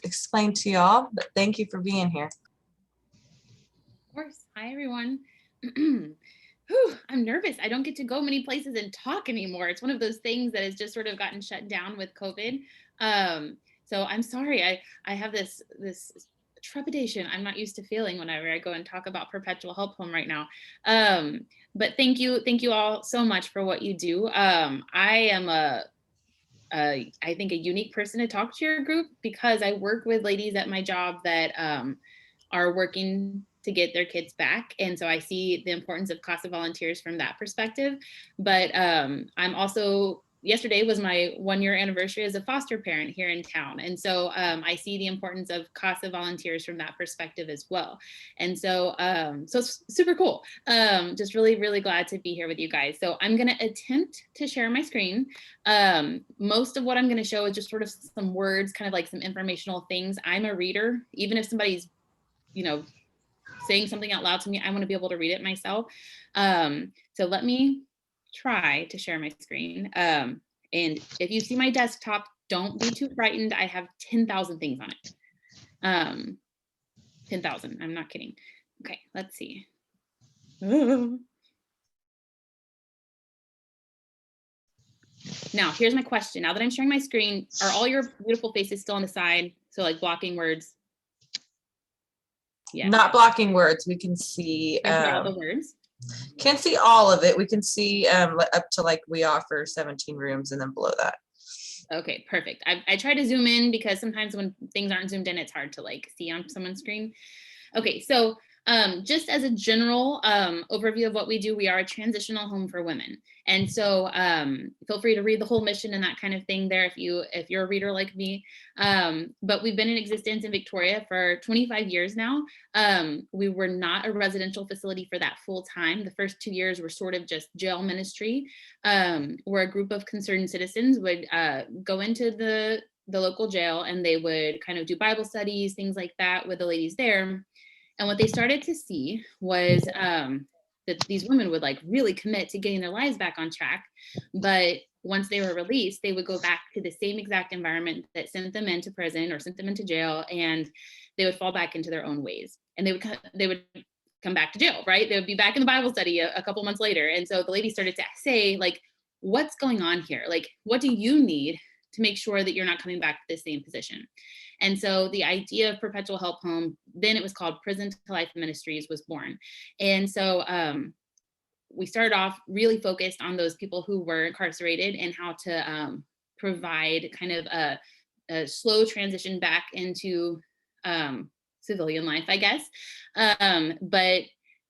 explain to y'all, but thank you for being here. Of course. Hi, everyone. I'm nervous. I don't get to go many places and talk anymore. It's one of those things that has just sort of gotten shut down with COVID. So I'm sorry. I have this trepidation I'm not used to feeling whenever I go and talk about Perpetual Help Home right now. But thank you all so much for what you do. I am I think a unique person to talk to your group because I work with ladies at my job that are working to get their kids back. And so I see the importance of CASA volunteers from that perspective. But I'm also, yesterday was my 1-year anniversary as a foster parent here in town. And so I see the importance of CASA volunteers from that perspective as well. And so, so super cool. Just really, really glad to be here with you guys. So I'm gonna attempt to share my screen. Most of what I'm gonna show is just sort of some words, kind of like some informational things. I'm a reader, even if somebody's, saying something out loud to me, I want to be able to read it myself. So let me try to share my screen. And if you see my desktop, don't be too frightened. I have 10,000 things on it. 10,000, I'm not kidding. Okay, let's see. Now, here's my question. Now that I'm sharing my screen, are all your beautiful faces still on the side? So like blocking words? Yes. Not blocking words. We can see all the words. Can't see all of it. We can see up to like we offer 17 rooms and then below that. Okay, perfect. I try to zoom in because sometimes when things aren't zoomed in, it's hard to like see on someone's screen. Okay, so just as a general overview of what we do, we are a transitional home for women. And so feel free to read the whole mission and that kind of thing there if you're a reader like me. But we've been in existence in Victoria for 25 years now. We were not a residential facility for that full time. The first 2 years were sort of just jail ministry, where a group of concerned citizens would go into the local jail and they would kind of do Bible studies, things like that with the ladies there. And what they started to see was that these women would like really commit to getting their lives back on track. But once they were released, they would go back to the same exact environment that sent them into prison or sent them into jail, and they would fall back into their own ways. And they would come back to jail, right? They would be back in the Bible study a couple months later. And so the lady started to say, like, what's going on here? Like, what do you need to make sure that you're not coming back to the same position? And so the idea of Perpetual Help Home, then it was called Prison to Life Ministries, was born. And so we started off really focused on those people who were incarcerated and how to provide kind of a slow transition back into civilian life, I guess. But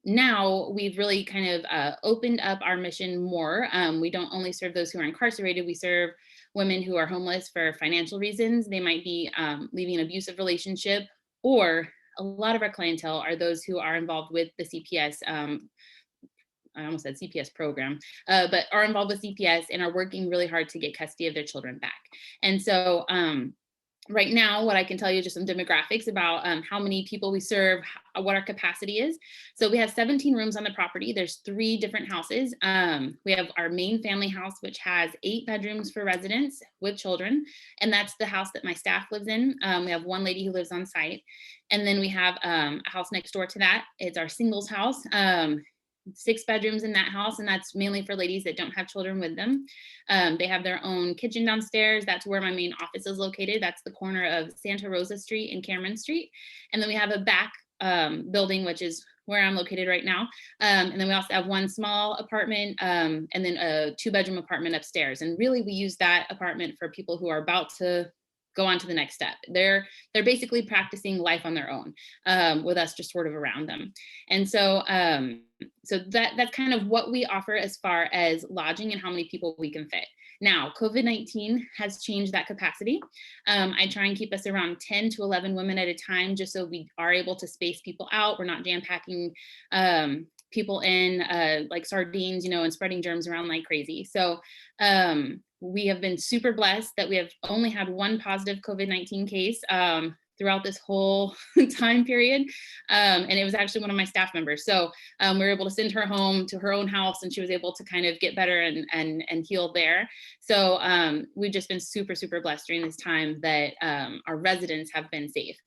now we've really kind of opened up our mission more. We don't only serve those who are incarcerated, we serve women who are homeless for financial reasons. They might be leaving an abusive relationship, or a lot of our clientele are those who are involved with the CPS, I almost said CPS program, but are involved with CPS and are working really hard to get custody of their children back. And so right now, what I can tell you, just some demographics about how many people we serve, what our capacity is. So we have 17 rooms on the property. There's 3 different houses. We have our main family house, which has 8 bedrooms for residents with children. And that's the house that my staff lives in. We have 1 lady who lives on site. And then we have a house next door to that. It's our singles house. 6 bedrooms in that house, and that's mainly for ladies that don't have children with them. They have their own kitchen downstairs. That's where my main office is located. That's the corner of Santa Rosa Street and Cameron Street. And then we have a back building, which is where I'm located right now. And then we also have 1 small apartment and then a 2-bedroom apartment upstairs. And really we use that apartment for people who are about to go on to the next step. They're basically practicing life on their own with us just sort of around them. And so so that's kind of what we offer as far as lodging and how many people we can fit. Now, COVID-19 has changed that capacity. I try and keep us around 10 to 11 women at a time, just so we are able to space people out. We're not jam packing people in like sardines, and spreading germs around like crazy. So we have been super blessed that we have only had 1 positive COVID-19 case throughout this whole time period. And it was actually one of my staff members. So we were able to send her home to her own house, and she was able to kind of get better and heal there. So we've just been super, super blessed during this time that our residents have been safe.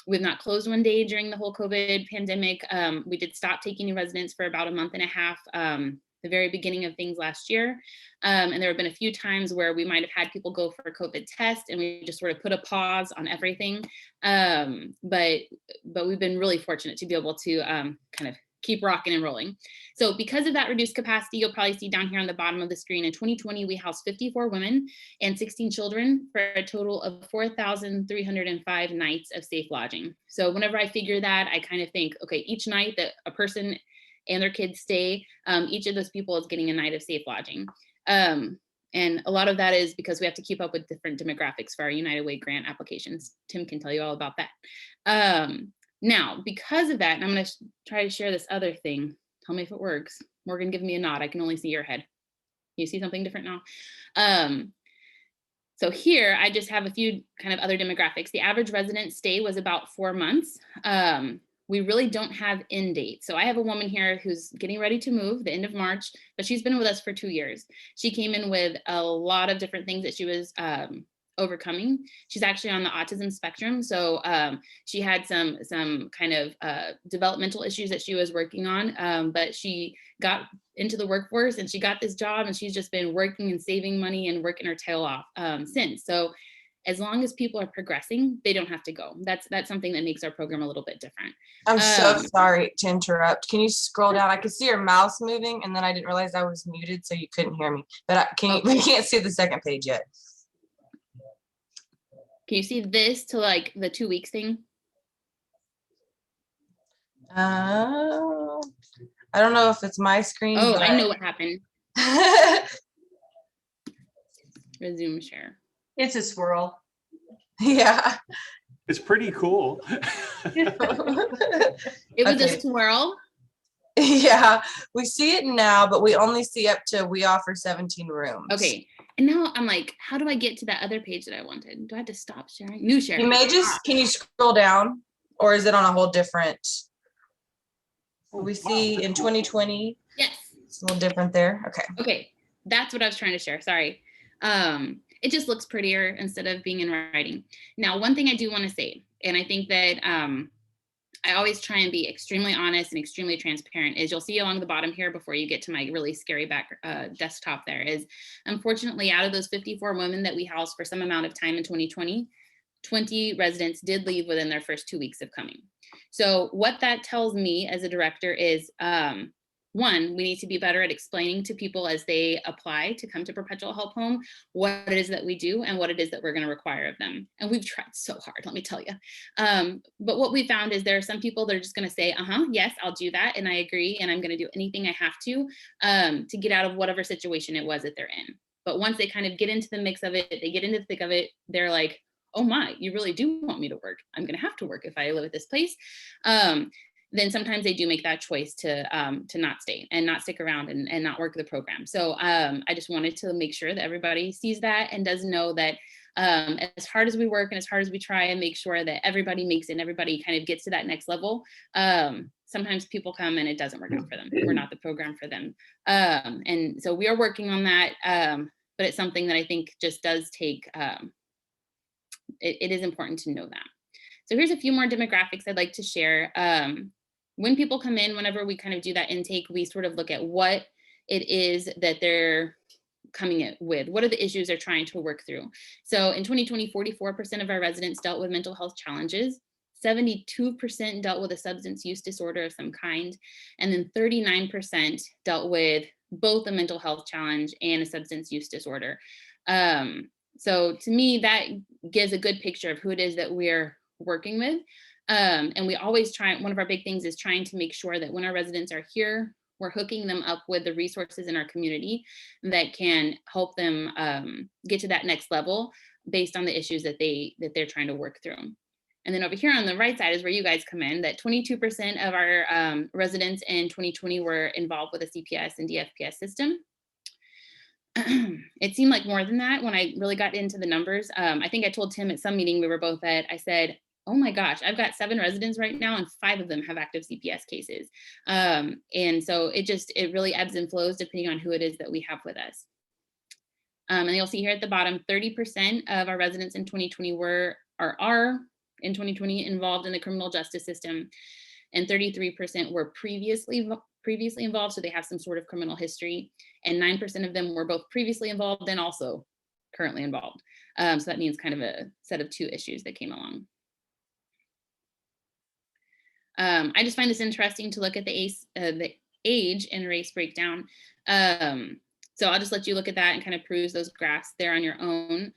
We've not closed one day during the whole COVID pandemic. We did stop taking new residents for about a month and a half, the very beginning of things last year. And there have been a few times where we might have had people go for a COVID test, and we just sort of put a pause on everything. But we've been really fortunate to be able to kind of keep rocking and rolling. So because of that reduced capacity, you'll probably see down here on the bottom of the screen, in 2020, we housed 54 women and 16 children for a total of 4,305 nights of safe lodging. So whenever I figure that, I kind of think, okay, each night that a person and their kids stay, each of those people is getting a night of safe lodging. And a lot of that is because we have to keep up with different demographics for our United Way grant applications. Tim can tell you all about that. Now, because of that, and I'm going to try to share this other thing. Tell me if it works. Morgan, give me a nod. I can only see your head. You see something different now? So here, I just have a few kind of other demographics. The average resident stay was about 4 months. We really don't have end dates. So I have a woman here who's getting ready to move the end of March, but she's been with us for 2 years. She came in with a lot of different things that she was overcoming. She's actually on the autism spectrum. So she had some kind of developmental issues that she was working on, but she got into the workforce and she got this job, and she's just been working and saving money and working her tail off since. So as long as people are progressing, they don't have to go. That's something that makes our program a little bit different. I'm so sorry to interrupt. Can you scroll down? I could see your mouse moving, and then I didn't realize I was muted, so you couldn't hear me. But we can't see the second page yet. Can you see this to like the 2 weeks thing? I don't know if it's my screen. Oh, but I know what happened. Resume share. It's a swirl. Yeah. It's pretty cool. It was a swirl. Yeah, we see it now, but we only see up to we offer 17 rooms. Okay. And now I'm like, how do I get to that other page that I wanted? Do I have to stop sharing? New share. You may just, can you scroll down, or is it on a whole different? We see in 2020. Yes. It's a little different there. Okay. Okay. That's what I was trying to share. Sorry. It just looks prettier instead of being in writing. Now, one thing I do want to say, and I think that I always try and be extremely honest and extremely transparent, is you'll see along the bottom here before you get to my really scary back desktop there is, unfortunately, out of those 54 women that we housed for some amount of time in 2020, 20 residents did leave within their first 2 weeks of coming. So what that tells me as a director is, one, we need to be better at explaining to people as they apply to come to Perpetual Help Home what it is that we do and what it is that we're going to require of them. And we've tried so hard, let me tell you. But what we found is there are some people that are just going to say, yes, I'll do that. And I agree. And I'm going to do anything I have to get out of whatever situation it was that they're in. But once they kind of get into the mix of it, they get into the thick of it, they're like, oh my, you really do want me to work. I'm going to have to work if I live at this place. Then sometimes they do make that choice to not stay and not stick around and not work the program. So I just wanted to make sure that everybody sees that and does know that as hard as we work and as hard as we try and make sure that everybody makes it and everybody kind of gets to that next level, sometimes people come and it doesn't work out for them. We're not the program for them. And so we are working on that, but it's something that I think just does take, it is important to know that. So here's a few more demographics I'd like to share. When people come in, whenever we kind of do that intake, we sort of look at what it is that they're coming in with. What are the issues they're trying to work through? So in 2020, 44% of our residents dealt with mental health challenges. 72% dealt with a substance use disorder of some kind. And then 39% dealt with both a mental health challenge and a substance use disorder. So to me, that gives a good picture of who it is that we're working with. And we always try, one of our big things is trying to make sure that when our residents are here, we're hooking them up with the resources in our community that can help them get to that next level based on the issues that they're trying to work through. And then over here on the right side is where you guys come in, that 22% of our residents in 2020 were involved with a CPS and DFPS system. It seemed like more than that when I really got into the numbers. I think I told Tim at some meeting we were both at, I said, oh my gosh, I've got 7 residents right now and 5 of them have active CPS cases. And so it really ebbs and flows depending on who it is that we have with us. And you'll see here at the bottom, 30% of our residents in 2020 are in 2020 involved in the criminal justice system, and 33% were previously involved, so they have some sort of criminal history, and 9% of them were both previously involved and also currently involved. So that means kind of a set of 2 issues that came along. I just find this interesting to look at the age and race breakdown. So I'll just let you look at that and kind of peruse those graphs there on your own.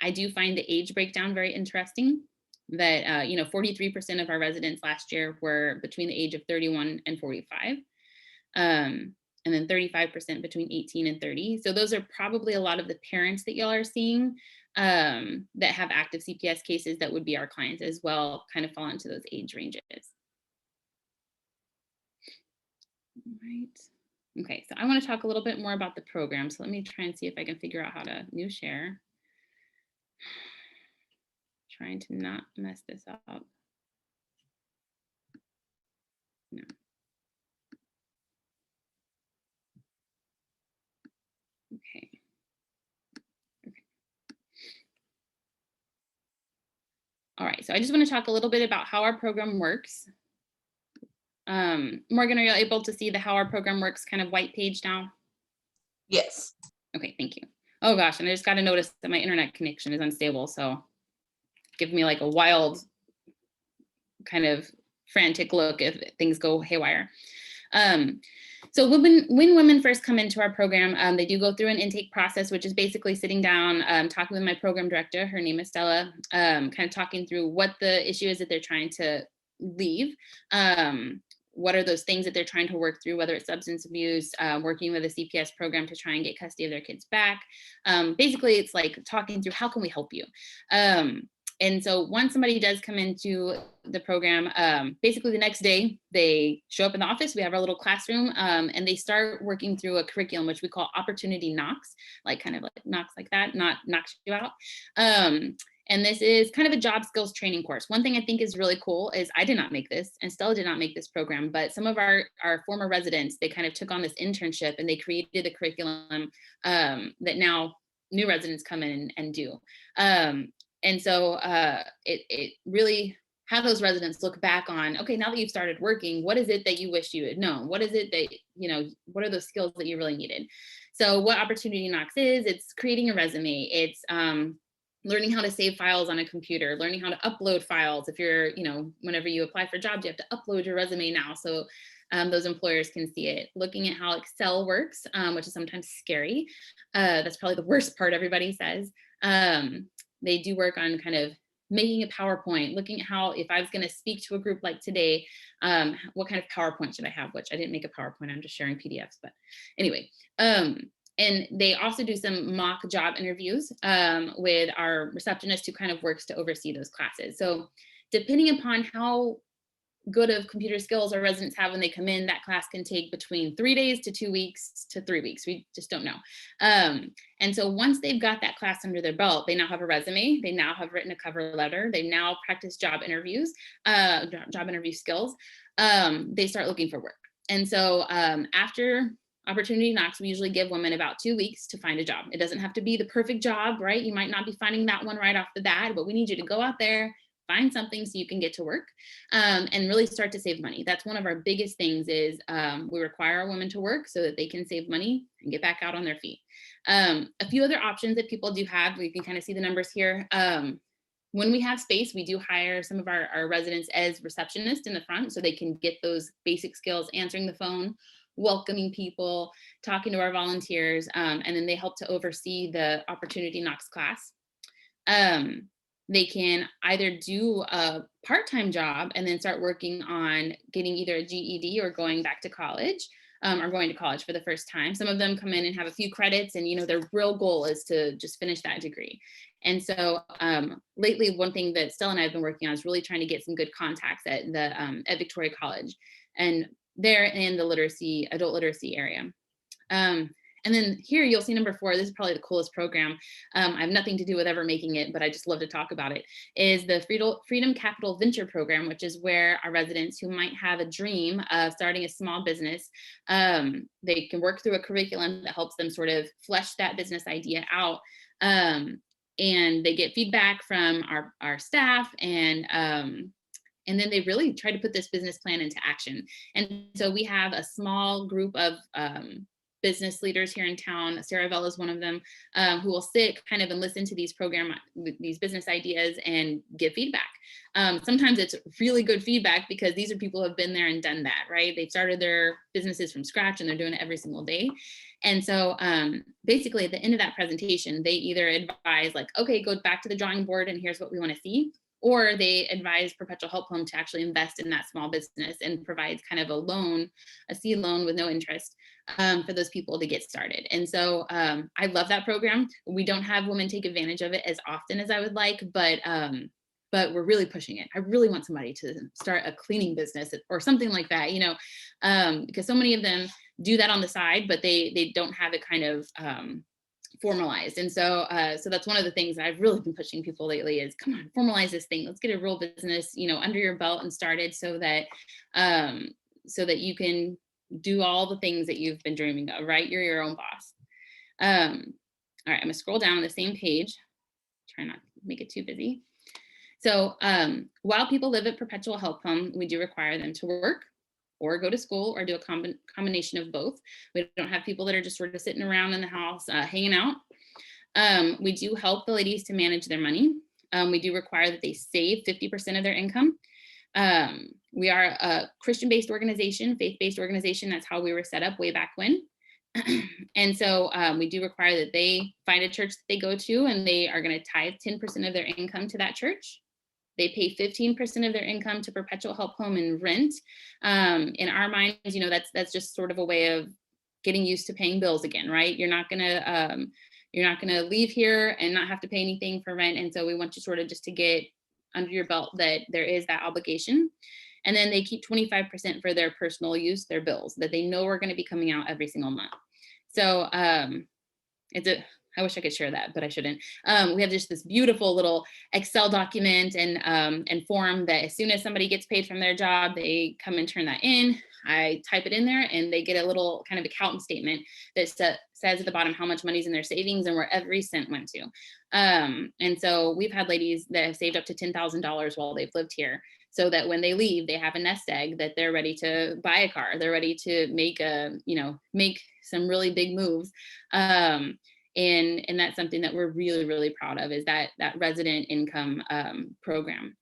I do find the age breakdown very interesting, that 43% of our residents last year were between the age of 31 and 45. And then 35% between 18 and 30. So those are probably a lot of the parents that y'all are seeing that have active CPS cases that would be our clients as well, kind of fall into those age ranges. All right. Okay, so I want to talk a little bit more about the program. So let me try and see if I can figure out how to new share. Trying to not mess this up. No. Okay. All right, so I just want to talk a little bit about how our program works. Morgan, are you able to see the how our program works kind of white page now? Yes. Okay, thank you. Oh gosh, and I just got to notice that my internet connection is unstable, so give me like a wild kind of frantic look if things go haywire. So when women first come into our program, they do go through an intake process, which is basically sitting down, talking with my program director, her name is Stella, kind of talking through what the issue is that they're trying to leave. What are those things that they're trying to work through, whether it's substance abuse, working with a CPS program to try and get custody of their kids back. Basically, it's like talking through how can we help you? And so once somebody does come into the program, basically the next day they show up in the office, we have our little classroom, and they start working through a curriculum, which we call opportunity knocks, like kind of like knocks like that, not knocks you out. And this is kind of a job skills training course. One thing I think is really cool is I did not make this and Stella did not make this program, but some of our former residents, they kind of took on this internship and they created a curriculum that now new residents come in and do. And so it really had those residents look back on, okay, now that you've started working, what is it that you wish you had known? What is it that, what are those skills that you really needed? So what Opportunity Knocks is, it's creating a resume. It's learning how to save files on a computer, learning how to upload files. If you're, whenever you apply for jobs, you have to upload your resume now. So those employers can see it. Looking at how Excel works, which is sometimes scary. That's probably the worst part, everybody says. They do work on kind of making a PowerPoint, looking at how, if I was going to speak to a group like today, what kind of PowerPoint should I have? Which I didn't make a PowerPoint, I'm just sharing PDFs, but anyway. And they also do some mock job interviews with our receptionist who kind of works to oversee those classes. So depending upon how good of computer skills our residents have when they come in, that class can take between 3 days to 2 weeks to 3 weeks. We just don't know. And so once they've got that class under their belt, they now have a resume, they now have written a cover letter, they now practice job interview skills, they start looking for work. And so after Opportunity Knocks, we usually give women about 2 weeks to find a job. It doesn't have to be the perfect job, right? You might not be finding that one right off the bat, but we need you to go out there, find something so you can get to work and really start to save money. That's one of our biggest things is we require our women to work so that they can save money and get back out on their feet. A few other options that people do have, we can kind of see the numbers here. When we have space, we do hire some of our residents as receptionists in the front so they can get those basic skills, answering the phone, welcoming people, talking to our volunteers, and then they help to oversee the Opportunity Knocks class. They can either do a part-time job and then start working on getting either a GED or going back to college, or going to college for the first time. Some of them come in and have a few credits and their real goal is to just finish that degree. And so lately, one thing that Stella and I have been working on is really trying to get some good contacts at Victoria College, and they're in the adult literacy area. And then here you'll see number 4, this is probably the coolest program. I have nothing to do with ever making it, but I just love to talk about it, is the Freedom Capital Venture Program, which is where our residents who might have a dream of starting a small business, they can work through a curriculum that helps them sort of flesh that business idea out. And they get feedback from our staff, and then they really try to put this business plan into action. And so we have a small group of business leaders here in town. Sarah Vell is one of them, who will sit kind of and listen to these business ideas and give feedback. Sometimes it's really good feedback because these are people who have been there and done that, right? They've started their businesses from scratch and they're doing it every single day. And so basically at the end of that presentation, they either advise like, okay, go back to the drawing board and here's what we want to see. Or they advise Perpetual Help Home to actually invest in that small business and provides kind of a loan, a seed loan with no interest for those people to get started. And so I love that program. We don't have women take advantage of it as often as I would like, but we're really pushing it. I really want somebody to start a cleaning business or something like that, you know, because so many of them do that on the side, but they don't have it kind of formalized. And so that's one of the things that I've really been pushing people lately is, come on, formalize this thing. Let's get a real business, you know, under your belt and started so that you can do all the things that you've been dreaming of, right? You're your own boss. All right, I'm gonna scroll down the same page. Try not to make it too busy. So while people live at Perpetual Help Home, we do require them to work or go to school or do a combination of both. We don't have people that are just sort of sitting around in the house hanging out. We do help the ladies to manage their money. We do require that they save 50% of their income. We are a Christian-based organization, faith-based organization. That's how we were set up way back when. And so we do require that they find a church that they go to, and they are going to tithe 10% of their income to that church. They pay 15% of their income to Perpetual Help Home and rent. In our minds, you know, that's just sort of a way of getting used to paying bills again, right? You're not gonna leave here and not have to pay anything for rent. And so we want you sort of just to get under your belt that there is that obligation. And then they keep 25% for their personal use, their bills that they know are going to be coming out every single month. So I wish I could share that, but I shouldn't. We have just this beautiful little Excel document and form that as soon as somebody gets paid from their job, they come and turn that in. I type it in there and they get a little kind of accountant statement that says at the bottom how much money's in their savings and where every cent went to. And so we've had ladies that have saved up to $10,000 while they've lived here, so that when they leave, they have a nest egg that they're ready to buy a car. They're ready to make some really big moves. And that's something that we're really, really proud of, is that resident income program.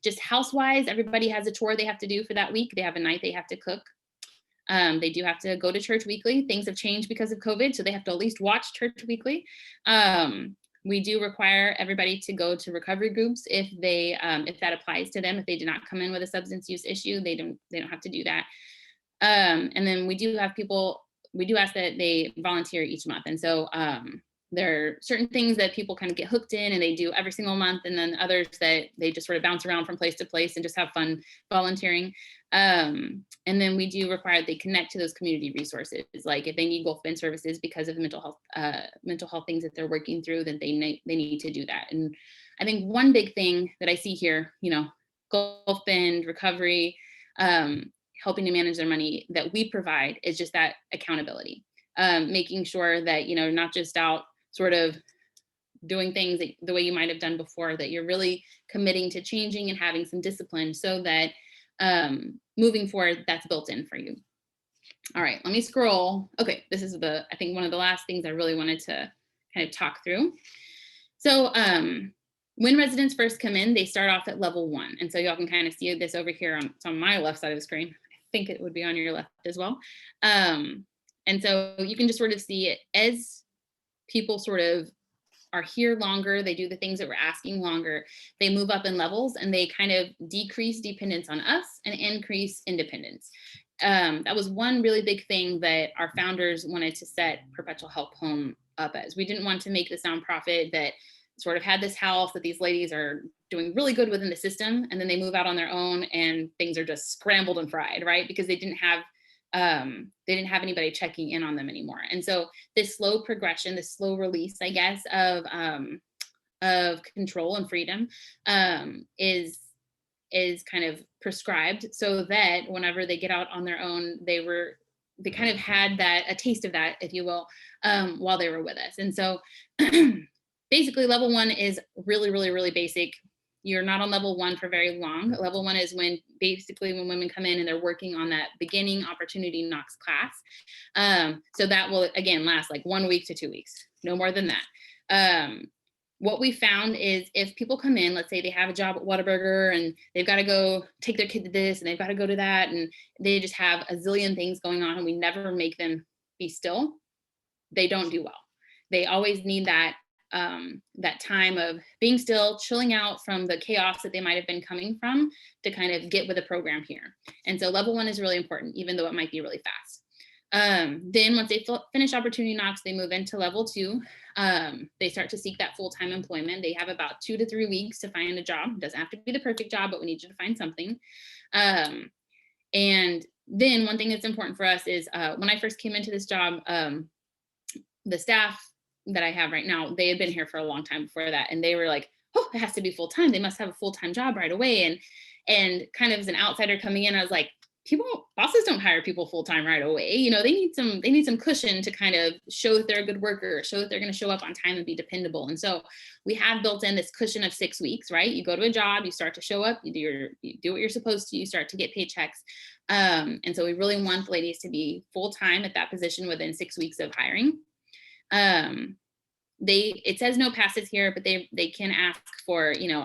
Just house-wise, everybody has a chore they have to do for that week. They have a night they have to cook. They do have to go to church weekly. Things have changed because of COVID, so they have to at least watch church weekly. We do require everybody to go to recovery groups if that applies to them. If they do not come in with a substance use issue, they don't have to do that. And then we do ask that they volunteer each month. And so there are certain things that people kind of get hooked in and they do every single month, and then others that they just sort of bounce around from place to place and just have fun volunteering. And then we do require that they connect to those community resources. Like if they need Gulf Bend services because of the mental health things that they're working through, then they need to do that. And I think one big thing that I see here, you know, Gulf Bend, recovery, helping to manage their money that we provide is just that accountability, making sure that, you know, not just out sort of doing things the way you might have done before, that you're really committing to changing and having some discipline so that moving forward, that's built in for you. All right, let me scroll. Okay, this is I think one of the last things I really wanted to kind of talk through. So when residents first come in, they start off at level 1. And so y'all can kind of see this over here on my left side of the screen. I think it would be on your left as well. And so you can just sort of see it as people sort of are here longer, they do the things that we're asking longer, they move up in levels and they kind of decrease dependence on us and increase independence. That was one really big thing that our founders wanted to set Perpetual Help Home up as. We didn't want to make this nonprofit that sort of had this house that these ladies are doing really good within the system, and then they move out on their own and things are just scrambled and fried, right? Because they didn't have they didn't have anybody checking in on them anymore. And so this slow progression, this slow release, I guess, of control and freedom is kind of prescribed, so that whenever they get out on their own, they kind of had a taste of that, if you will, while they were with us. And so basically level 1 is really, really, really basic. You're not on level 1 for very long. Level 1 is when women come in and they're working on that beginning opportunity knocks class. So that will, again, last like 1 week to 2 weeks, no more than that. What we found is if people come in, let's say they have a job at Whataburger and they've got to go take their kid to this and they've got to go to that, and they just have a zillion things going on and we never make them be still, they don't do well. They always need that time of being still, chilling out from the chaos that they might have been coming from to kind of get with the program here. And so level 1 is really important, even though it might be really fast. Then once they finish opportunity knocks, they move into level 2. They start to seek that full-time employment. They have about 2 to 3 weeks to find a job. It doesn't have to be the perfect job, but we need you to find something. And then one thing that's important for us is when I first came into this job, the staff that I have right now, they had been here for a long time before that. And they were like, oh, it has to be full-time. They must have a full-time job right away. And kind of as an outsider coming in, I was like, bosses don't hire people full-time right away. You know, they need some cushion to kind of show that they're a good worker, show that they're going to show up on time and be dependable. And so we have built in this cushion of 6 weeks, right? You go to a job, you start to show up, you do what you're supposed to, you start to get paychecks. And so we really want ladies to be full-time at that position within 6 weeks of hiring. It says no passes here, but they can ask for, you know,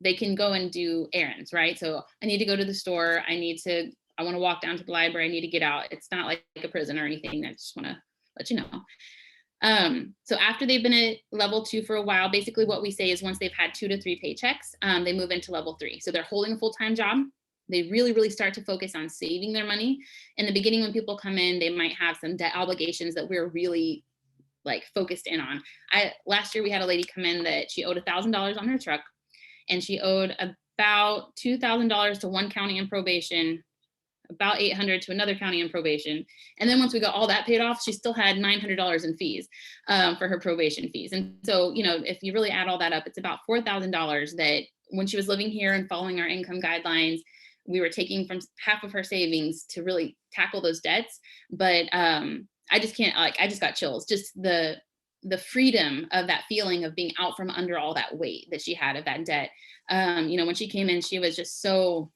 they can go and do errands, right? So I need to go to the store. I want to walk down to the library. I need to get out. It's not like a prison or anything. I just want to let you know. So after they've been at level 2 for a while, basically what we say is once they've had 2 to 3 paychecks, they move into level 3. So they're holding a full-time job. They really, really start to focus on saving their money. In the beginning, when people come in, they might have some debt obligations that we're really like focused in on. Last year we had a lady come in that she owed $1,000 on her truck, and she owed about $2,000 to one county in probation, about $800 to another county in probation. And then once we got all that paid off, she still had $900 in fees for her probation fees. And so, you know, if you really add all that up, it's about $4,000 that when she was living here and following our income guidelines, we were taking from half of her savings to really tackle those debts. But I just can't, I just got chills, just the freedom of that feeling of being out from under all that weight that she had of that debt. You know, when she came in, she was just so,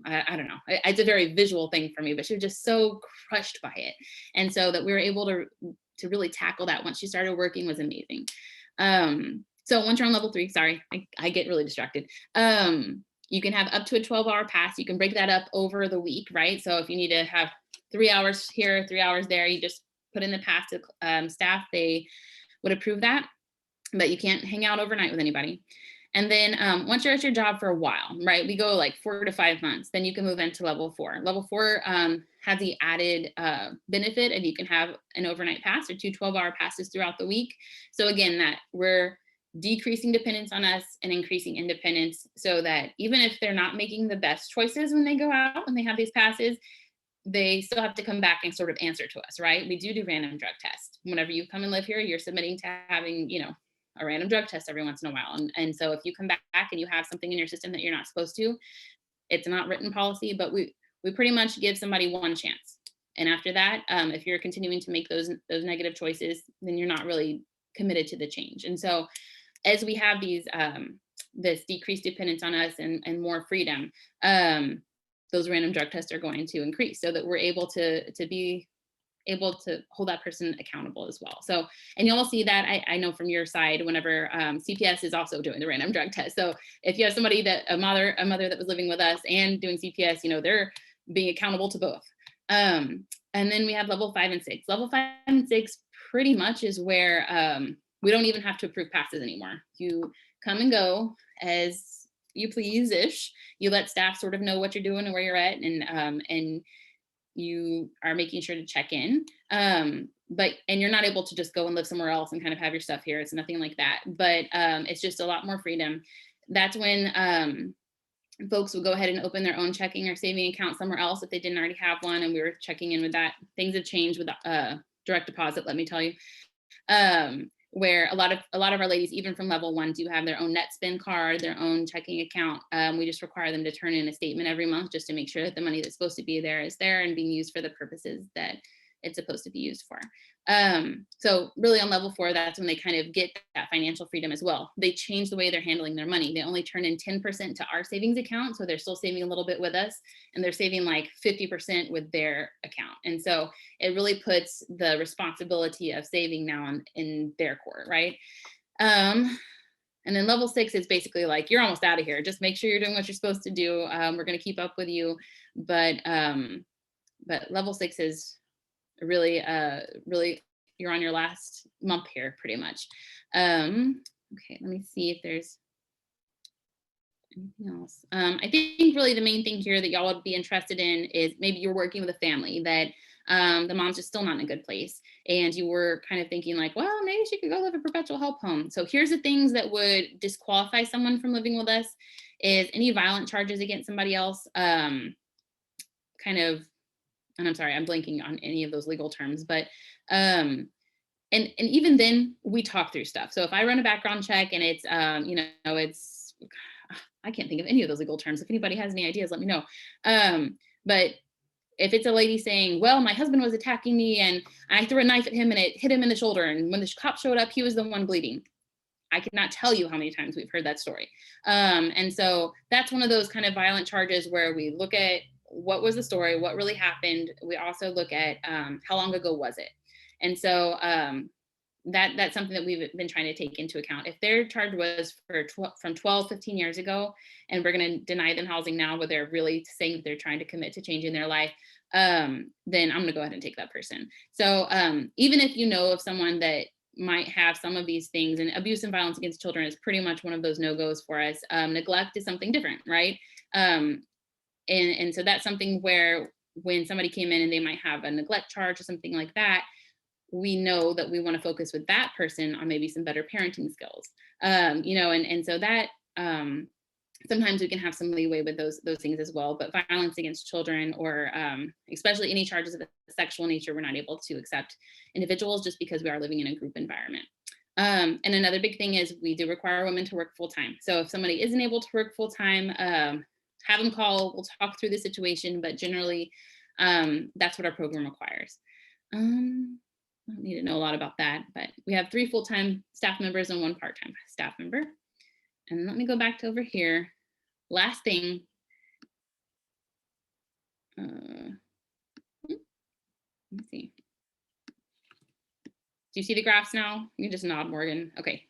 I don't know, it's a very visual thing for me, but she was just so crushed by it. And so that we were able to really tackle that once she started working was amazing. So once you're on level 3, sorry, I get really distracted. You can have up to a 12-hour pass. You can break that up over the week, right? So if you need to have 3 hours here, 3 hours there, you just put in the pass to staff. They would approve that, but you can't hang out overnight with anybody. And then once you're at your job for a while, right, we go like 4 to 5 months, then you can move into level 4. Level 4 has the added benefit of you can have an overnight pass or 2 12-hour passes throughout the week. So again, that we're decreasing dependence on us and increasing independence, so that even if they're not making the best choices when they go out, when they have these passes, they still have to come back and sort of answer to us, right? We do random drug tests. Whenever you come and live here, you're submitting to having, you know, a random drug test every once in a while. And so if you come back and you have something in your system that you're not supposed to, it's not written policy, but we pretty much give somebody one chance. And after that, if you're continuing to make those negative choices, then you're not really committed to the change. And so as we have these, this decreased dependence on us and more freedom, those random drug tests are going to increase, so that we're able to be able to hold that person accountable as well. So, and you'll see that I know from your side, whenever CPS is also doing the random drug test. So if you have somebody a mother that was living with us and doing CPS, you know, they're being accountable to both. And then we have level 5 and 6. Level 5 and 6 pretty much is where we don't even have to approve passes anymore. You come and go as you please-ish. You let staff sort of know what you're doing and where you're at, and you are making sure to check in. And you're not able to just go and live somewhere else and kind of have your stuff here. It's nothing like that, but it's just a lot more freedom. That's when folks would go ahead and open their own checking or saving account somewhere else if they didn't already have one, and we were checking in with that. Things have changed with direct deposit, let me tell you. Where a lot of our ladies, even from level 1, do have their own net spend card, their own checking account. We just require them to turn in a statement every month just to make sure that the money that's supposed to be there is there and being used for the purposes that it's supposed to be used for. So really on level 4, that's when they kind of get that financial freedom as well. They change the way they're handling their money. They only turn in 10% to our savings account. So they're still saving a little bit with us, and they're saving like 50% with their account. And so it really puts the responsibility of saving now in their court, right? And then level 6 is basically like, you're almost out of here. Just make sure you're doing what you're supposed to do. We're going to keep up with you. But level 6 is really, you're on your last month here, pretty much. Okay, let me see if there's anything else. I think really the main thing here that y'all would be interested in is maybe you're working with a family that the mom's just still not in a good place, and you were kind of thinking like, well, maybe she could go live a perpetual help home. So here's the things that would disqualify someone from living with us: is any violent charges against somebody else, and I'm sorry, I'm blanking on any of those legal terms, but and even then we talk through stuff. So if I run a background check and it's it's, I can't think of any of those legal terms. If anybody has any ideas, let me know. But if it's a lady saying, well, my husband was attacking me and I threw a knife at him and it hit him in the shoulder, and when the cop showed up, he was the one bleeding. I cannot tell you how many times we've heard that story. And so that's one of those kind of violent charges where we look at what was the story, what really happened. We also look at how long ago was it. And so that's something that we've been trying to take into account. If their charge was from 12, 15 years ago, and we're going to deny them housing now, where they're really saying that they're trying to commit to changing their life, then I'm going to go ahead and take that person. So even if you know of someone that might have some of these things, and abuse and violence against children is pretty much one of those no-goes for us. Neglect is something different, right? And so that's something where when somebody came in and they might have a neglect charge or something like that, we know that we want to focus with that person on maybe some better parenting skills. And so that sometimes we can have some leeway with those things as well. But violence against children, or especially any charges of a sexual nature, we're not able to accept individuals just because we are living in a group environment. And another big thing is we do require women to work full time. So if somebody isn't able to work full time, have them call, we'll talk through the situation, but generally that's what our program requires. I don't need to know a lot about that, but we have 3 full-time staff members and 1 part-time staff member. And let me go back to over here. Last thing. Let me see. Do you see the graphs now? You can just nod, Morgan. Okay.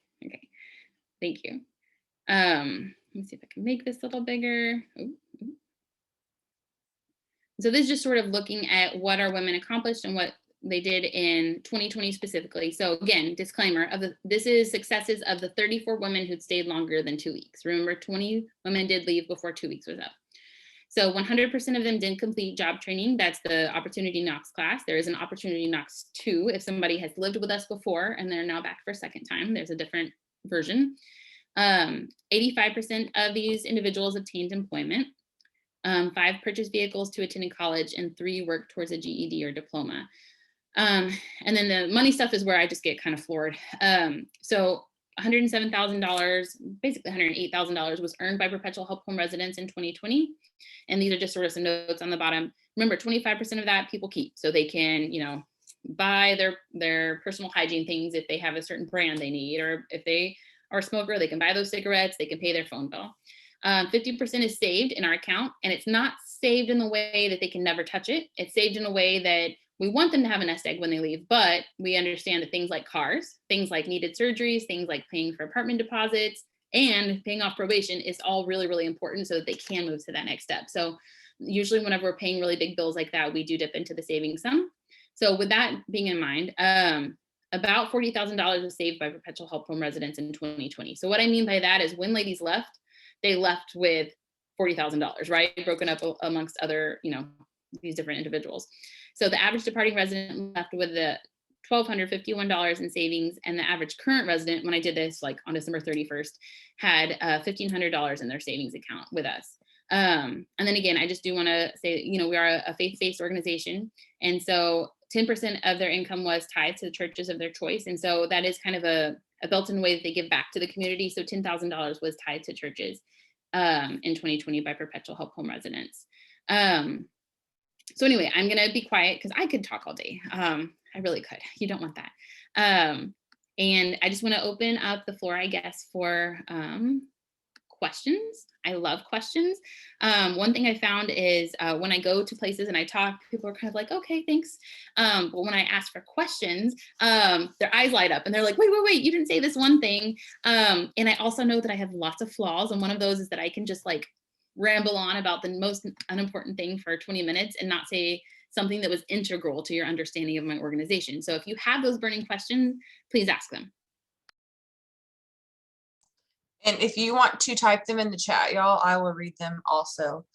Thank you. Let me see if I can make this a little bigger. Ooh. So this is just sort of looking at what our women accomplished and what they did in 2020 specifically. So again, disclaimer this is successes of the 34 women who'd stayed longer than 2 weeks. Remember, 20 women did leave before 2 weeks was up. So 100% of them didn't complete job training. That's the Opportunity Knocks class. There is an Opportunity Knocks 2 if somebody has lived with us before and they're now back for a second time. There's a different version. 85% of these individuals obtained employment. 5 purchased vehicles to attend college, and 3 worked towards a GED or diploma. And then the money stuff is where I just get kind of floored. So $107,000, basically $108,000 was earned by Perpetual Help Home residents in 2020. And these are just sort of some notes on the bottom. Remember, 25% of that people keep, so they can, buy their personal hygiene things if they have a certain brand they need, or if they are a smoker, they can buy those cigarettes, they can pay their phone bill. 50% is saved in our account, and it's not saved in the way that they can never touch it. It's saved in a way that we want them to have a nest egg when they leave, but we understand that things like cars, things like needed surgeries, things like paying for apartment deposits, and paying off probation is all really, really important so that they can move to that next step. So usually whenever we're paying really big bills like that, we do dip into the savings sum. So with that being in mind, about $40,000 was saved by Perpetual Help Home residents in 2020. So what I mean by that is when ladies left, they left with $40,000, right? Broken up amongst other, these different individuals. So the average departing resident left with the $1,251 in savings, and the average current resident, when I did this like on December 31st, had $1,500 in their savings account with us. And then again, I just do want to say, we are a faith-based organization. And so 10% of their income was tied to the churches of their choice. And so that is kind of a built-in way that they give back to the community. So $10,000 was tied to churches in 2020 by Perpetual Help Home residents. So anyway, I'm going to be quiet because I could talk all day. I really could. You don't want that. And I just want to open up the floor, I guess, for questions. I love questions. One thing I found is when I go to places and I talk, people are kind of like, okay, thanks. But when I ask for questions, their eyes light up and they're like, wait, you didn't say this one thing. And I also know that I have lots of flaws. And one of those is that I can just like ramble on about the most unimportant thing for 20 minutes and not say something that was integral to your understanding of my organization. So if you have those burning questions, please ask them. And if you want to type them in the chat, y'all, I will read them also.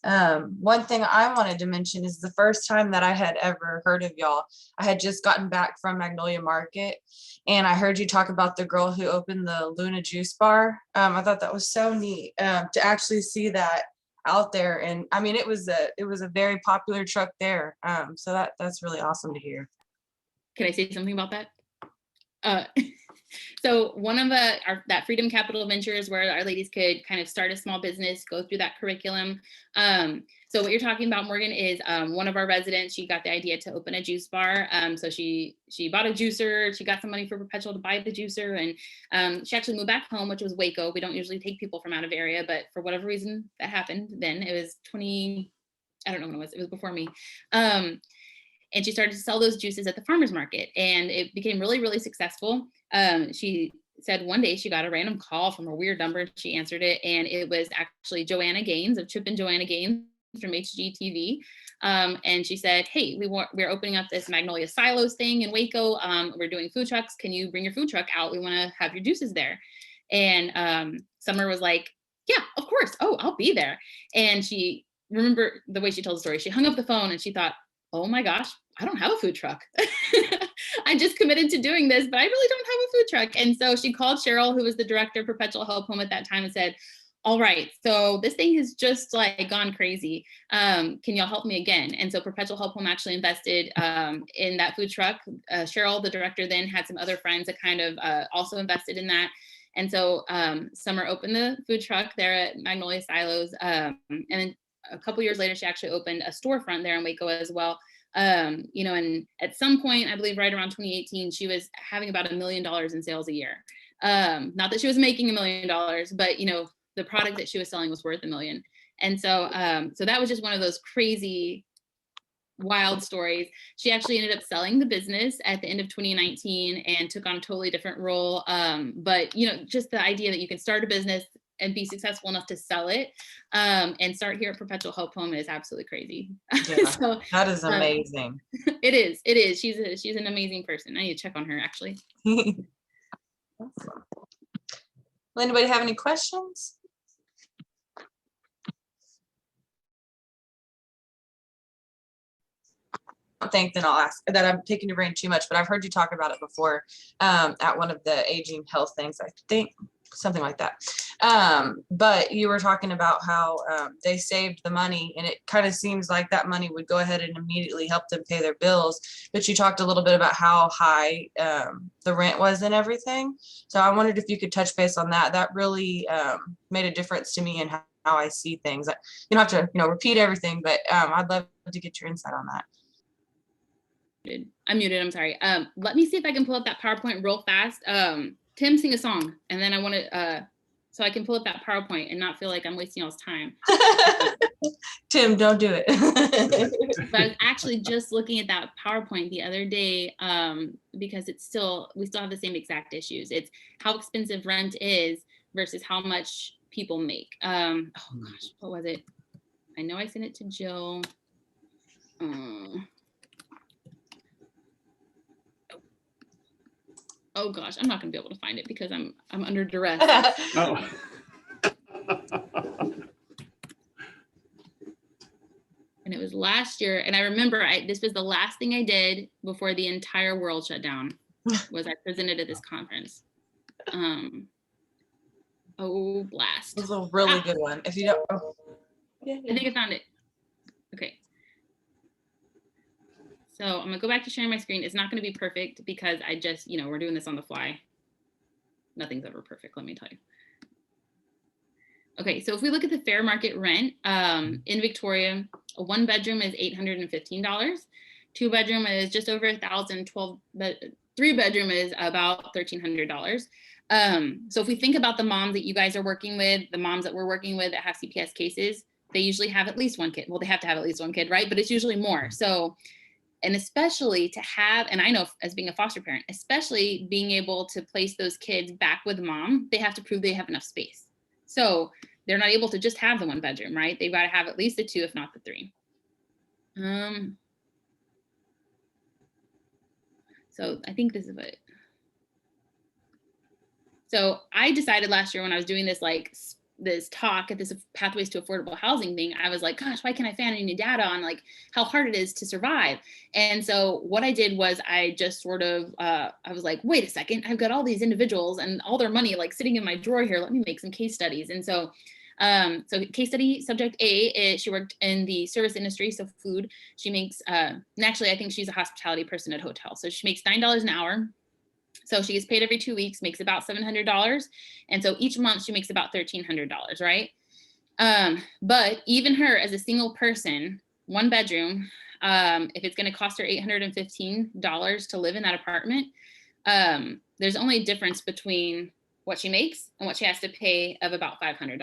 One thing I wanted to mention is the first time that I had ever heard of y'all, I had just gotten back from Magnolia Market and I heard you talk about the girl who opened the Luna Juice Bar. I thought that was so neat to actually see that out there. And I mean, it was a very popular truck there. So that's really awesome to hear. Can I say something about that? So one of that Freedom Capital Ventures where our ladies could kind of start a small business, go through that curriculum. So what you're talking about, Morgan, is one of our residents, she got the idea to open a juice bar. So she bought a juicer, she got some money for Perpetual to buy the juicer, and she actually moved back home, which was Waco. We don't usually take people from out of area, but for whatever reason that happened then. It was I don't know when it was before me. And she started to sell those juices at the farmer's market and it became really, really successful. She said one day she got a random call from a weird number. She answered it and it was actually Joanna Gaines of Chip and Joanna Gaines from HGTV. And she said, hey, we're opening up this Magnolia Silos thing in Waco. We're doing food trucks. Can you bring your food truck out? We want to have your juices there. And Summer was like, yeah, of course. Oh, I'll be there. And she, remember the way she told the story, she hung up the phone and she thought, oh my gosh, I don't have a food truck. I just committed to doing this, but I really don't have a food truck. And so she called Cheryl, who was the director of Perpetual Help Home at that time, and said, all right, so this thing has just like gone crazy. Can y'all help me again? And so Perpetual Help Home actually invested in that food truck. Cheryl, the director, then had some other friends that kind of also invested in that. And so Summer opened the food truck there at Magnolia Silos. And then a couple years later, she actually opened a storefront there in Waco as well. And at some point, I believe right around 2018, she was having about $1 million in sales a year. Not that she was making $1 million, but the product that she was selling was worth $1 million. And so, so that was just one of those crazy, wild stories. She actually ended up selling the business at the end of 2019 and took on a totally different role. But just the idea that you can start a business and be successful enough to sell it and start here at Perpetual Help Home is absolutely crazy. Yeah, so, that is amazing. It is. She's an amazing person. I need to check on her actually. Awesome. Will anybody have any questions? I don't think then I'll ask that. I'm taking your brain too much, but I've heard you talk about it before at one of the aging health things, I think. Something like that. But you were talking about how they saved the money and it kind of seems like that money would go ahead and immediately help them pay their bills. But you talked a little bit about how high the rent was and everything. So I wondered if you could touch base on that. That really made a difference to me in how I see things. You don't have to, repeat everything, but I'd love to get your insight on that. I'm muted, I'm sorry. Let me see if I can pull up that PowerPoint real fast. Tim, sing a song, and then I want to, so I can pull up that PowerPoint and not feel like I'm wasting y'all's time. Tim, don't do it. But I was actually just looking at that PowerPoint the other day because we still have the same exact issues. It's how expensive rent is versus how much people make. Oh gosh, what was it? I know I sent it to Jill. Oh gosh, I'm not gonna be able to find it because I'm under duress. Oh. And it was last year, and I remember this was the last thing I did before the entire world shut down. Was I presented at this conference? Oh blast! It was a really good one. If you don't, I think I found it. Okay. So I'm gonna go back to sharing my screen. It's not gonna be perfect because I just, we're doing this on the fly. Nothing's ever perfect, let me tell you. Okay, so if we look at the fair market rent in Victoria, a 1-bedroom is $815. 2-bedroom is just over $1,012. 3-bedroom is about $1,300. So if we think about the moms that you guys are working with, the moms that we're working with that have CPS cases, they usually have at least one kid. Well, they have to have at least one kid, right? But it's usually more. So, and especially to have, and I know as being a foster parent, especially being able to place those kids back with mom, they have to prove they have enough space. So they're not able to just have the 1-bedroom, right? They've got to have at least the 2, if not the 3. So I think this is what. So I decided last year when I was doing this, this talk at this Pathways to Affordable Housing thing, I was like, gosh, why can't I find any data on how hard it is to survive? And so what I did was I just sort of, I was like, wait a second, I've got all these individuals and all their money sitting in my drawer here. Let me make some case studies. And so, so case study subject A is she worked in the service industry, so food. She makes, and actually I think she's a hospitality person at hotels. So she makes $9 an hour. So she gets paid every 2 weeks, makes about $700. And so each month she makes about $1,300, right? But even her as a single person, 1-bedroom, if it's going to cost her $815 to live in that apartment, there's only a difference between what she makes and what she has to pay of about $500. And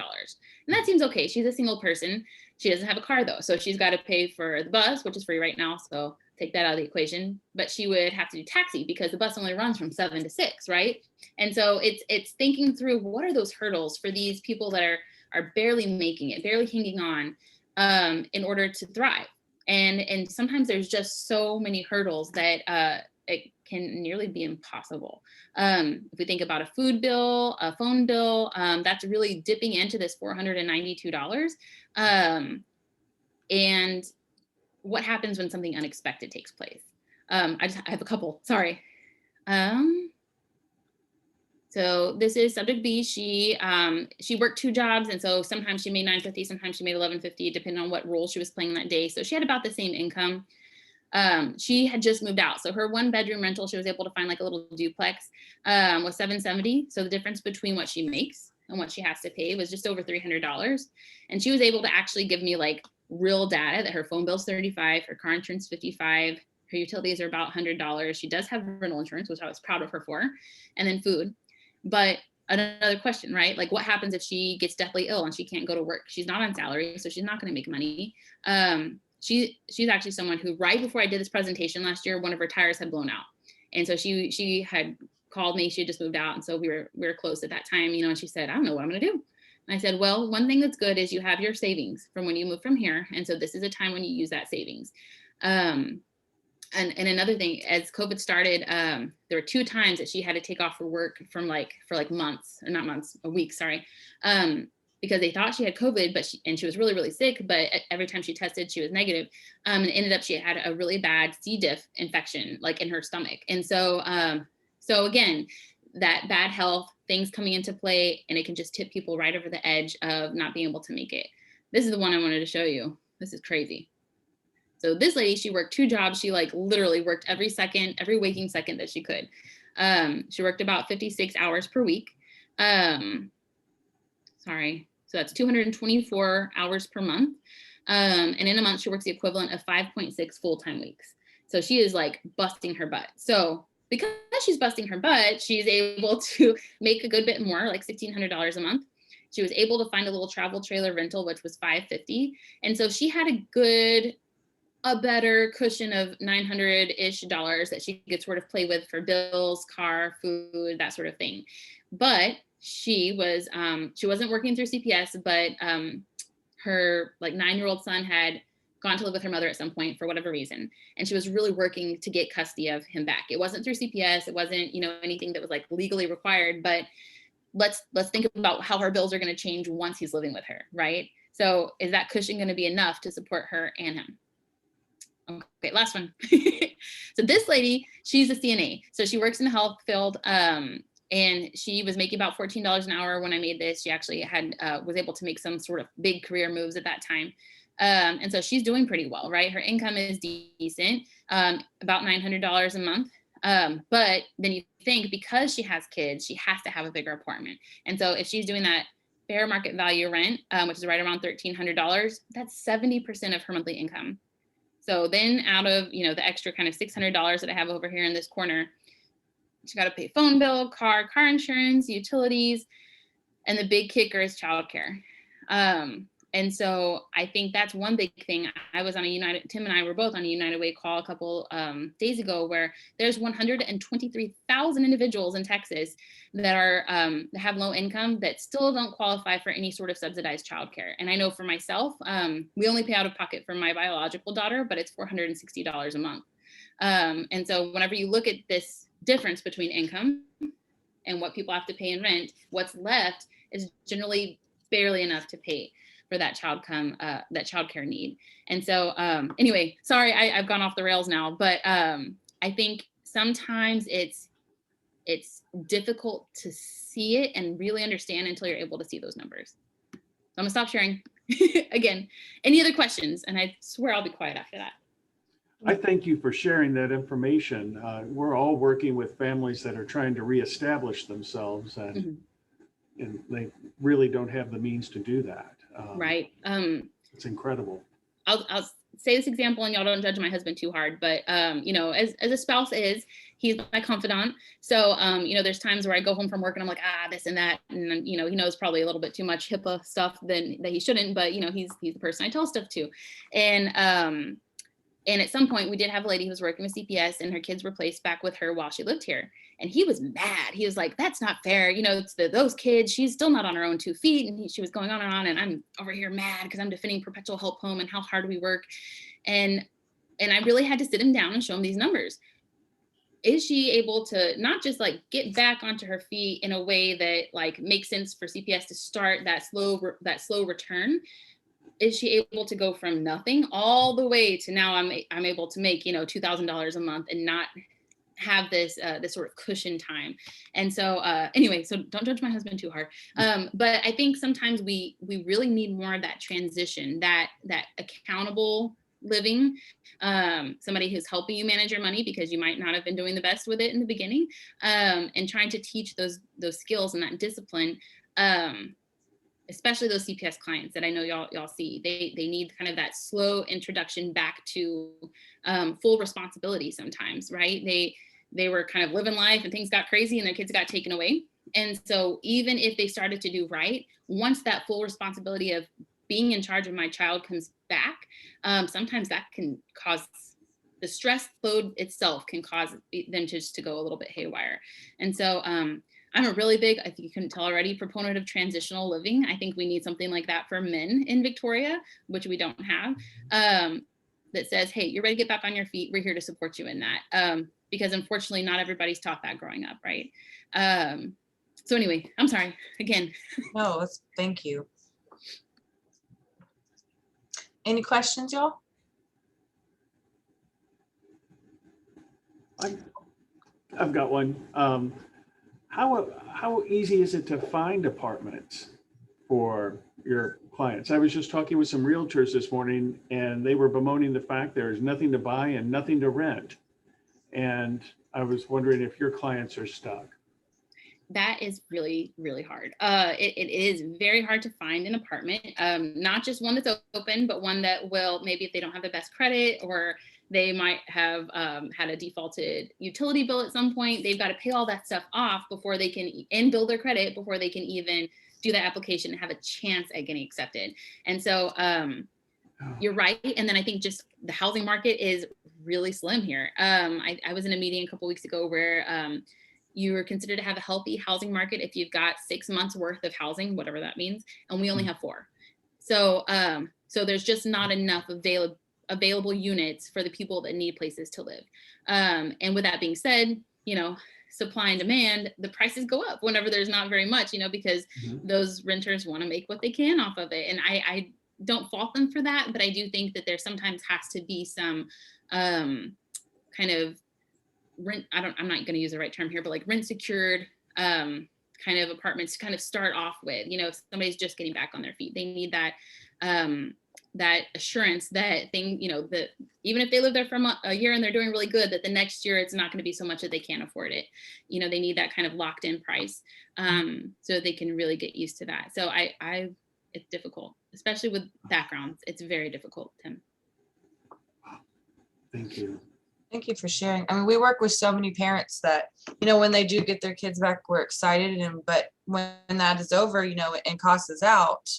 that seems okay. She's a single person. She doesn't have a car though. So she's got to pay for the bus, which is free right now. So take that out of the equation, but she would have to do taxi because the bus only runs from 7 to 6, right? And so it's thinking through what are those hurdles for these people that are barely making it, barely hanging on in order to thrive. And sometimes there's just so many hurdles that it can nearly be impossible. If we think about a food bill, a phone bill, that's really dipping into this $492. And what happens when something unexpected takes place? I have a couple, sorry. So this is subject B. She worked 2 jobs. And so sometimes she made $950, sometimes she made $1150, depending on what role she was playing that day. So she had about the same income. She had just moved out. So her 1-bedroom rental, she was able to find a little duplex, was $770. So the difference between what she makes and what she has to pay was just over $300. And she was able to actually give me real data that her phone bill's $35, her car insurance $55, her utilities are about $100. She does have rental insurance, which I was proud of her for, and then food. But another question, right? What happens if she gets deathly ill and she can't go to work? She's not on salary, so she's not going to make money. She's actually someone who, right before I did this presentation last year, one of her tires had blown out, and so she had called me. She had just moved out, and so we were close at that time, and she said, I don't know what I'm going to do. And I said, well, one thing that's good is you have your savings from when you moved from here. And so this is a time when you use that savings. And another thing, as COVID started, there were 2 times that she had to take off for work from for months, or not months, a week, sorry. Because they thought she had COVID, but she was really, really sick. But every time she tested, she was negative. And it ended up, she had a really bad C. diff infection, in her stomach. And so, so again, that bad health, things coming into play, and it can just tip people right over the edge of not being able to make it. This is the one I wanted to show you. This is crazy. So this lady, she worked 2 jobs. She literally worked every waking second that she could. She worked about 56 hours per week. Sorry. So that's 224 hours per month. And in a month, she works the equivalent of 5.6 full-time weeks. So she is busting her butt. So because she's busting her butt, she's able to make a good bit more, $1,600 a month. She was able to find a little travel trailer rental, which was $550. And so she had a better cushion of $900-ish that she could sort of play with for bills, car, food, that sort of thing. But she wasn't working through CPS, but her 9-year-old son had gone to live with her mother at some point for whatever reason. And she was really working to get custody of him back. It wasn't through CPS. It wasn't, anything that was legally required, but let's think about how her bills are going to change once he's living with her, right? So is that cushion going to be enough to support her and him? Okay, last one. So this lady, she's a CNA. So she works in the health field. And she was making about $14 an hour when I made this. She actually had was able to make some sort of big career moves at that time. And so she's doing pretty well, right? Her income is decent, about $900 a month. But then you think, because she has kids, she has to have a bigger apartment. And so if she's doing that fair market value rent, which is right around $1,300, that's 70% of her monthly income. So then out of, the extra kind of $600 that I have over here in this corner, she got to pay phone bill, car insurance, utilities, and the big kicker is childcare. And so I think that's one big thing. I was on Tim and I were both on a United Way call a couple days ago, where there's 123,000 individuals in Texas that are that have low income that still don't qualify for any sort of subsidized childcare. And I know for myself, we only pay out of pocket for my biological daughter, but it's $460 a month. And so whenever you look at this difference between income and what people have to pay in rent, what's left is generally barely enough to pay for that childcare need. And so anyway, sorry, I've gone off the rails now, but I think sometimes it's difficult to see it and really understand until you're able to see those numbers. So I'm gonna stop sharing. Again, any other questions? And I swear I'll be quiet after that. I thank you for sharing that information. We're all working with families that are trying to reestablish themselves, and and they really don't have the means to do that. Right. It's incredible. I'll say this example, and y'all don't judge my husband too hard, but as a spouse he's my confidant. So there's times where I go home from work and I'm like, this and that, and he knows probably a little bit too much HIPAA stuff that he shouldn't, but he's the person I tell stuff to. And at some point we did have a lady who was working with CPS, and her kids were placed back with her while she lived here. And he was mad. He was like, that's not fair. It's those kids, she's still not on her own 2 feet. And she was going on. And I'm over here mad because I'm defending Perpetual Help Home and how hard we work. And I really had to sit him down and show him these numbers. Is she able to not just get back onto her feet in a way that makes sense for CPS to start that slow return? Is she able to go from nothing all the way to now I'm able to make, $2,000 a month and not have this sort of cushion time? And so anyway, so don't judge my husband too hard. But I think sometimes we really need more of that transition, that accountable living, somebody who's helping you manage your money because you might not have been doing the best with it in the beginning, and trying to teach those skills and that discipline. Especially those CPS clients that I know y'all see, they need kind of that slow introduction back to full responsibility sometimes, right? They were kind of living life and things got crazy and their kids got taken away. And so even if they started to do right, once that full responsibility of being in charge of my child comes back, sometimes that can cause the stress load itself can cause them just to go a little bit haywire. And so I'm a really big, I think you couldn't tell already, proponent of transitional living. I think we need something like that for men in Victoria, which we don't have, that says, hey, you're ready to get back on your feet. We're here to support you in that. Because unfortunately, not everybody's taught that growing up, right? So anyway, I'm sorry, again. No, thank you. Any questions, y'all? I've got one. How easy is it to find apartments for your clients? I was just talking with some realtors this morning, and they were bemoaning the fact there's nothing to buy and nothing to rent. And I was wondering if your clients are stuck. That is really, really hard. It is very hard to find an apartment, not just one that's open, but one that will, maybe if they don't have the best credit, or they might have had a defaulted utility bill at some point, they've got to pay all that stuff off before they can, and build their credit before they can even do that application and have a chance at getting accepted. And so you're right. And then I think just the housing market is really slim here. I was in a meeting a couple of weeks ago where you are considered to have a healthy housing market if you've got 6 months worth of housing, whatever that means, and we only have 4. So so there's just not enough available units for the people that need places to live. And with that being said, supply and demand, the prices go up whenever there's not very much, because those renters want to make what they can off of it. And I don't fault them for that, but I do think that there sometimes has to be some kind of rent, I'm not going to use the right term here, but like rent secured kind of apartments to kind of start off with. You know, if somebody's just getting back on their feet, they need that that assurance that you know, that even if they live there for a year and they're doing really good, that the next year it's not going to be so much that they can't afford it. You know, they need that kind of locked in price, so they can really get used to that. So it's difficult, especially with backgrounds. It's very difficult, Tim. Thank you. Thank you for sharing. I mean, we work with so many parents that, you know, when they do get their kids back, we're excited. But when that is over, you know, and CASA is out,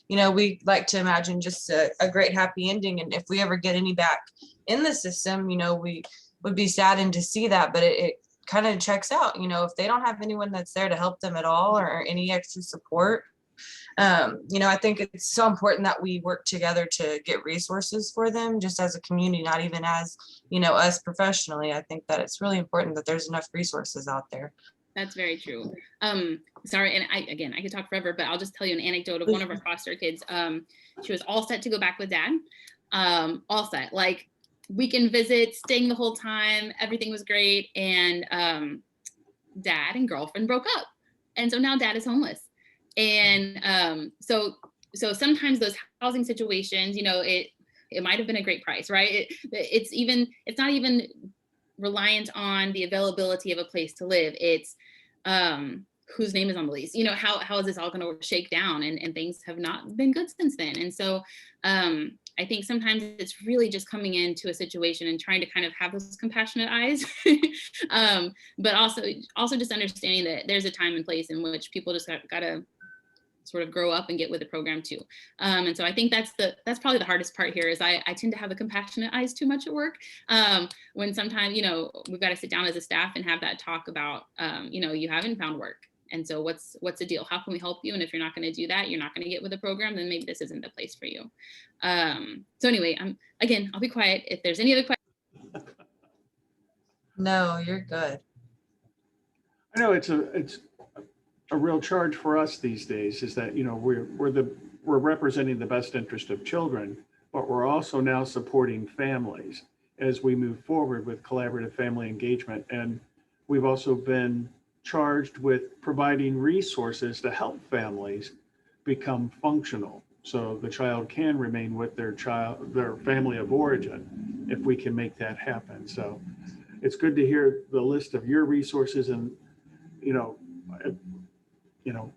you know, we like to imagine just a great happy ending. And if we ever get any back in the system, you know, we would be saddened to see that, but it kind of checks out, you know, if they don't have anyone that's there to help them at all or any extra support. You know, I think it's so important that we work together to get resources for them just as a community, not even as, you know, us professionally. I think that it's really important that there's enough resources out there. That's very true. Sorry, and I could talk forever, but I'll just tell you an anecdote of one of our foster kids. She was all set to go back with dad, all set, like weekend visit, staying the whole time, everything was great, and dad and girlfriend broke up, and so now dad is homeless. And so sometimes those housing situations, you know, it might have been a great price, right? It's not even reliant on the availability of a place to live. It's whose name is on the lease. You know, how is this all going to shake down? And things have not been good since then. And so I think sometimes it's really just coming into a situation and trying to kind of have those compassionate eyes, but also just understanding that there's a time and place in which people just got to sort of grow up and get with the program too. And so I think that's probably the hardest part here is I tend to have the compassionate eyes too much at work. When sometimes, you know, we've got to sit down as a staff and have that talk about, you know, you haven't found work. And so what's the deal? How can we help you? And if you're not going to do that, you're not going to get with the program, then maybe this isn't the place for you. So anyway, I'll be quiet. If there's any other questions. No, you're good. I know it's a real charge for us these days is that, you know, we're representing the best interest of children, but we're also now supporting families as we move forward with collaborative family engagement. And we've also been charged with providing resources to help families become functional so the child can remain with their family of origin if we can make that happen. So it's good to hear the list of your resources, and you know,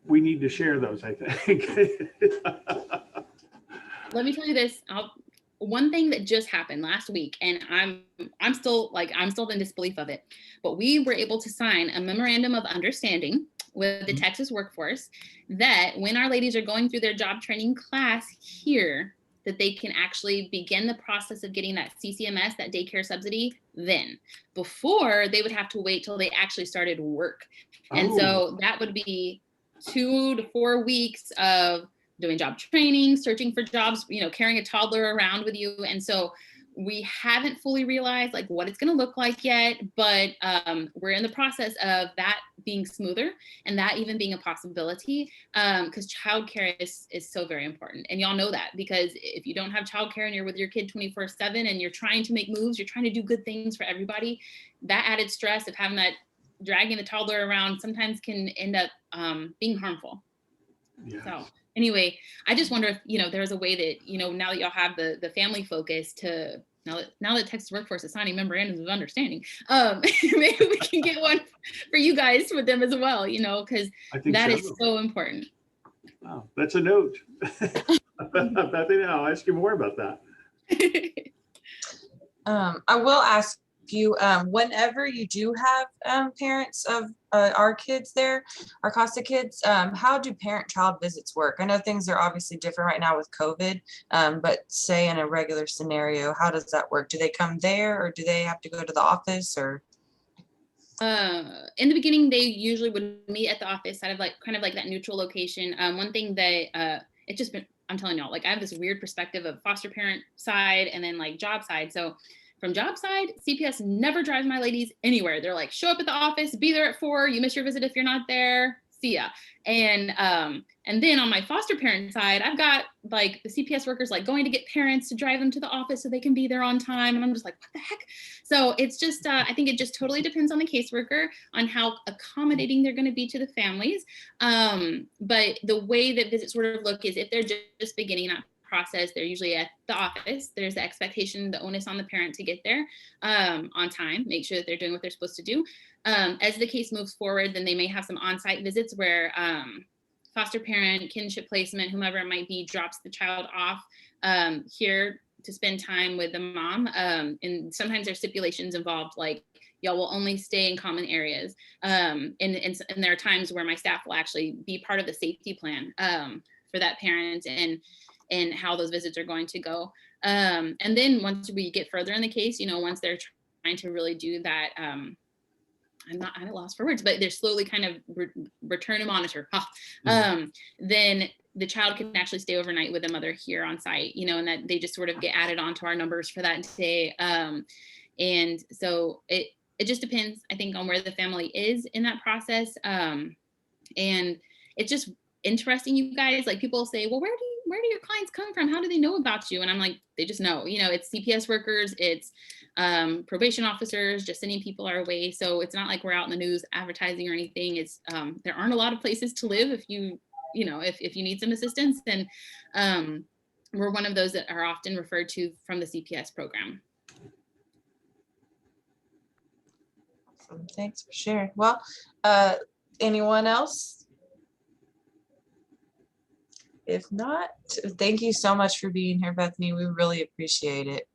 we need to share those, I think. Let me tell you this. One thing that just happened last week, and I'm still in disbelief of it, but we were able to sign a memorandum of understanding with the Texas workforce that when our ladies are going through their job training class here, that they can actually begin the process of getting that CCMS, that daycare subsidy, then. Before, they would have to wait till they actually started work. And so that would be 2 to 4 weeks of doing job training, searching for jobs, you know, carrying a toddler around with you. And so we haven't fully realized like what it's going to look like yet, but we're in the process of that being smoother and that even being a possibility, because childcare is so very important. And y'all know that, because if you don't have childcare and you're with your kid 24/7 and you're trying to make moves, you're trying to do good things for everybody, that added stress of having that dragging the toddler around sometimes can end up being harmful. Yes. So anyway, I just wonder if, you know, there's a way that, you know, now that y'all have the family focus to, now that Texas Workforce is signing memorandums of understanding, maybe we can get one for you guys with them as well, you know, because that is so important. Wow, that's a note. I'll ask you more about that. I will ask you, whenever you do have parents of our kids there, our CASA kids, how do parent-child visits work? I know things are obviously different right now with COVID, but say in a regular scenario, how does that work? Do they come there, or do they have to go to the office, or? In the beginning, they usually would meet at the office out of kind of like that neutral location. One thing that it's just been, I'm telling y'all, like I have this weird perspective of foster parent side and then like job side. So from job side, CPS never drives my ladies anywhere. They're like, show up at the office, be there at 4. You miss your visit if you're not there. see ya. And then on my foster parent side, I've got like the CPS workers like going to get parents to drive them to the office so they can be there on time. And I'm just like, what the heck? So it's just, I think it just totally depends on the caseworker on how accommodating they're going to be to the families. But the way that visits sort of look is if they're just beginning that process, they're usually at the office. There's the expectation, the onus on the parent to get there on time, make sure that they're doing what they're supposed to do. As the case moves forward, then they may have some on-site visits where foster parent, kinship placement, whomever it might be, drops the child off here to spend time with the mom. And sometimes there's stipulations involved, like y'all will only stay in common areas. And there are times where my staff will actually be part of the safety plan for that parent and how those visits are going to go. And then once we get further in the case, once they're trying to really do that, I'm at a loss for words, but they're slowly kind of return and monitor. Then the child can actually stay overnight with the mother here on site, and that they just sort of get added onto our numbers for that day. And so it just depends, I think, on where the family is in that process. And it's just interesting, you guys, like people say, well, where do your clients come from? How do they know about you? And I'm like, they just know, it's CPS workers, it's probation officers just sending people our way. So it's not like we're out in the news advertising or anything. It's there aren't a lot of places to live if you need some assistance. And we're one of those that are often referred to from the CPS program. Awesome. Thanks for sharing. Well, anyone else? If not, thank you so much for being here, Bethany. We really appreciate it.